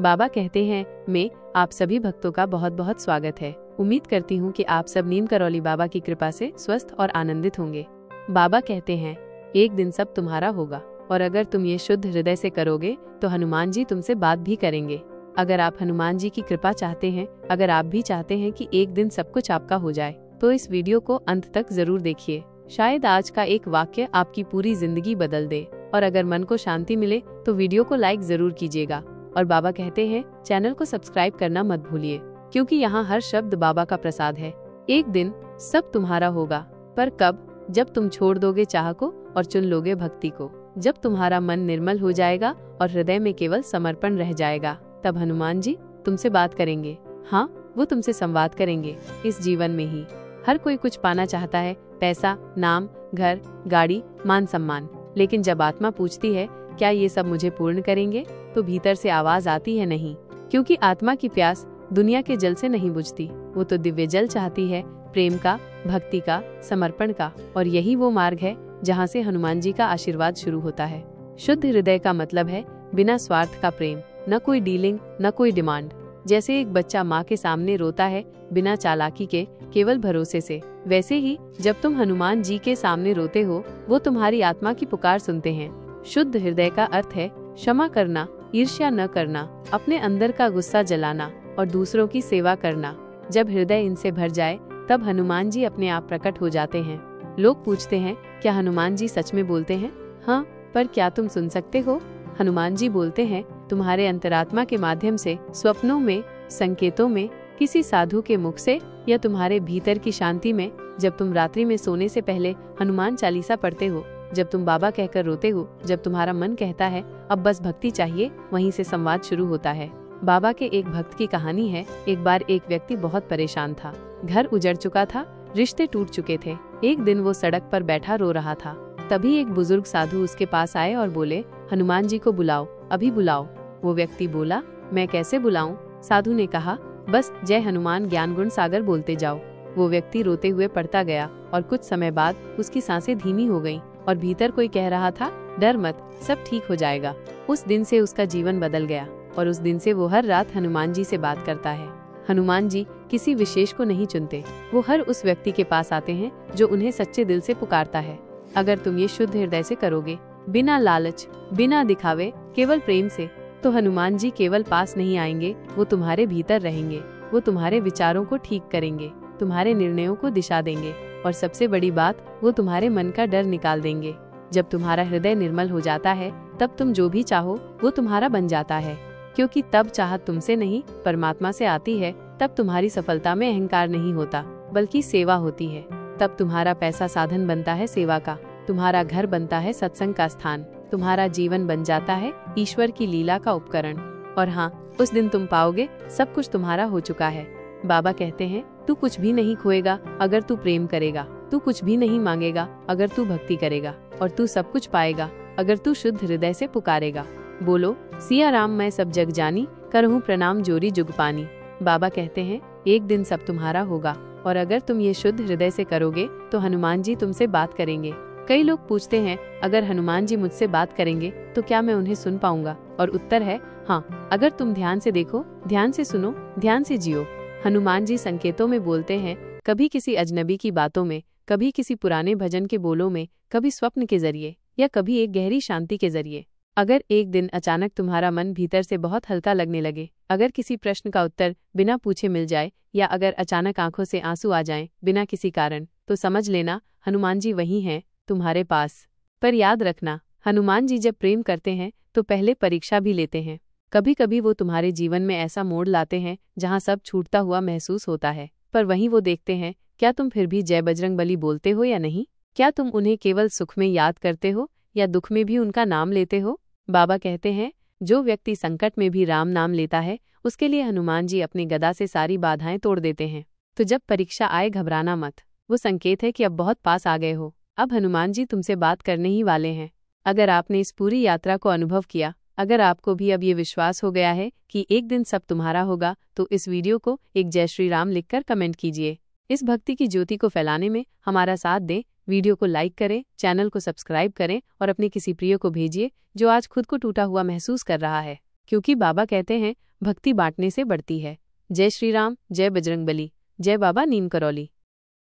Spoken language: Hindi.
बाबा कहते हैं, मैं आप सभी भक्तों का बहुत बहुत स्वागत है। उम्मीद करती हूँ कि आप सब नीम करौली बाबा की कृपा से स्वस्थ और आनंदित होंगे। बाबा कहते हैं, एक दिन सब तुम्हारा होगा और अगर तुम ये शुद्ध हृदय से करोगे तो हनुमान जी तुमसे बात भी करेंगे। अगर आप हनुमान जी की कृपा चाहते हैं, अगर आप भी चाहते हैं कि एक दिन सब कुछ आपका हो जाए, तो इस वीडियो को अंत तक जरूर देखिए। शायद आज का एक वाक्य आपकी पूरी जिंदगी बदल दे। और अगर मन को शांति मिले तो वीडियो को लाइक जरूर कीजिएगा। और बाबा कहते हैं, चैनल को सब्सक्राइब करना मत भूलिए, क्योंकि यहाँ हर शब्द बाबा का प्रसाद है। एक दिन सब तुम्हारा होगा, पर कब? जब तुम छोड़ दोगे चाह को और चुन लोगे भक्ति को। जब तुम्हारा मन निर्मल हो जाएगा और हृदय में केवल समर्पण रह जाएगा, तब हनुमान जी तुमसे बात करेंगे। हाँ, वो तुमसे संवाद करेंगे। इस जीवन में ही हर कोई कुछ पाना चाहता है, पैसा, नाम, घर, गाड़ी, मान सम्मान। लेकिन जब आत्मा पूछती है क्या ये सब मुझे पूर्ण करेंगे, तो भीतर से आवाज आती है नहीं, क्योंकि आत्मा की प्यास दुनिया के जल से नहीं बुझती। वो तो दिव्य जल चाहती है, प्रेम का, भक्ति का, समर्पण का। और यही वो मार्ग है जहाँ से हनुमान जी का आशीर्वाद शुरू होता है। शुद्ध हृदय का मतलब है बिना स्वार्थ का प्रेम, न कोई डीलिंग, न कोई डिमांड। जैसे एक बच्चा माँ के सामने रोता है बिना चालाकी के, केवल भरोसे से, वैसे ही जब तुम हनुमान जी के सामने रोते हो, वो तुम्हारी आत्मा की पुकार सुनते हैं। शुद्ध हृदय का अर्थ है क्षमा करना, ईर्ष्या न करना, अपने अंदर का गुस्सा जलाना और दूसरों की सेवा करना। जब हृदय इनसे भर जाए तब हनुमान जी अपने आप प्रकट हो जाते हैं। लोग पूछते हैं, क्या हनुमान जी सच में बोलते हैं? हाँ, पर क्या तुम सुन सकते हो? हनुमान जी बोलते हैं तुम्हारे अंतरात्मा के माध्यम से, स्वप्नों में, संकेतों में, किसी साधु के मुख से, या तुम्हारे भीतर की शांति में। जब तुम रात्रि में सोने से पहले हनुमान चालीसा पढ़ते हो, जब तुम बाबा कहकर रोते हो, जब तुम्हारा मन कहता है अब बस भक्ति चाहिए, वहीं से संवाद शुरू होता है। बाबा के एक भक्त की कहानी है। एक बार एक व्यक्ति बहुत परेशान था। घर उजड़ चुका था, रिश्ते टूट चुके थे। एक दिन वो सड़क पर बैठा रो रहा था। तभी एक बुजुर्ग साधु उसके पास आए और बोले, हनुमान जी को बुलाओ, अभी बुलाओ। वो व्यक्ति बोला, मैं कैसे बुलाऊं? साधु ने कहा, बस जय हनुमान ज्ञान गुण सागर बोलते जाओ। वो व्यक्ति रोते हुए पढ़ता गया और कुछ समय बाद उसकी सांसें धीमी हो गईं और भीतर कोई कह रहा था, डर मत, सब ठीक हो जाएगा। उस दिन से उसका जीवन बदल गया और उस दिन से वो हर रात हनुमान जी से बात करता है। हनुमान जी किसी विशेष को नहीं चुनते, वो हर उस व्यक्ति के पास आते हैं जो उन्हें सच्चे दिल से पुकारता है। अगर तुम ये शुद्ध हृदय से करोगे, बिना लालच, बिना दिखावे, केवल प्रेम से, तो हनुमान जी केवल पास नहीं आएंगे, वो तुम्हारे भीतर रहेंगे। वो तुम्हारे विचारों को ठीक करेंगे, तुम्हारे निर्णयों को दिशा देंगे और सबसे बड़ी बात, वो तुम्हारे मन का डर निकाल देंगे। जब तुम्हारा हृदय निर्मल हो जाता है, तब तुम जो भी चाहो वो तुम्हारा बन जाता है, क्योंकि तब चाहत तुमसे नहीं परमात्मा से आती है। तब तुम्हारी सफलता में अहंकार नहीं होता, बल्कि सेवा होती है। तब तुम्हारा पैसा साधन बनता है सेवा का, तुम्हारा घर बनता है सत्संग का स्थान, तुम्हारा जीवन बन जाता है ईश्वर की लीला का उपकरण। और हाँ, उस दिन तुम पाओगे सब कुछ तुम्हारा हो चुका है। बाबा कहते हैं, तू कुछ भी नहीं खोएगा अगर तू प्रेम करेगा, तू कुछ भी नहीं मांगेगा अगर तू भक्ति करेगा, और तू सब कुछ पाएगा अगर तू शुद्ध हृदय से पुकारेगा। बोलो सिया राम, मैं सब जग जानी, करहूँ प्रणाम जोरी जुग पानी। बाबा कहते हैं, एक दिन सब तुम्हारा होगा और अगर तुम ये शुद्ध हृदय से करोगे तो हनुमान जी तुमसे बात करेंगे। कई लोग पूछते हैं, अगर हनुमान जी मुझसे बात करेंगे तो क्या मैं उन्हें सुन पाऊंगा? और उत्तर है हाँ, अगर तुम ध्यान से देखो, ध्यान से सुनो, ध्यान से जियो। हनुमान जी संकेतों में बोलते हैं, कभी किसी अजनबी की बातों में, कभी किसी पुराने भजन के बोलों में, कभी स्वप्न के जरिए, या कभी एक गहरी शांति के जरिए। अगर एक दिन अचानक तुम्हारा मन भीतर से बहुत हल्का लगने लगे, अगर किसी प्रश्न का उत्तर बिना पूछे मिल जाए, या अगर अचानक आंखों से आंसू आ जाएं बिना किसी कारण, तो समझ लेना हनुमान जी वही हैं, तुम्हारे पास। पर याद रखना, हनुमान जी जब प्रेम करते हैं तो पहले परीक्षा भी लेते हैं। कभी कभी वो तुम्हारे जीवन में ऐसा मोड़ लाते हैं जहाँ सब छूटता हुआ महसूस होता है, पर वहीं वो देखते हैं क्या तुम फिर भी जय बजरंगबली बोलते हो या नहीं। क्या तुम उन्हें केवल सुख में याद करते हो या दुख में भी उनका नाम लेते हो। बाबा कहते हैं, जो व्यक्ति संकट में भी राम नाम लेता है, उसके लिए हनुमान जी अपनी गदा से सारी बाधाएं तोड़ देते हैं। तो जब परीक्षा आए, घबराना मत, वो संकेत है कि अब बहुत पास आ गए हो। अब हनुमान जी तुमसे बात करने ही वाले हैं। अगर आपने इस पूरी यात्रा को अनुभव किया, अगर आपको भी अब ये विश्वास हो गया है कि एक दिन सब तुम्हारा होगा, तो इस वीडियो को एक जय श्री राम लिखकर कमेंट कीजिए। इस भक्ति की ज्योति को फैलाने में हमारा साथ दें। वीडियो को लाइक करें, चैनल को सब्सक्राइब करें और अपने किसी प्रिय को भेजिए जो आज खुद को टूटा हुआ महसूस कर रहा है। क्योंकि बाबा कहते हैं भक्ति बांटने से बढ़ती है। जय श्री राम, जय बजरंगबली, जय बाबा नीम करौली।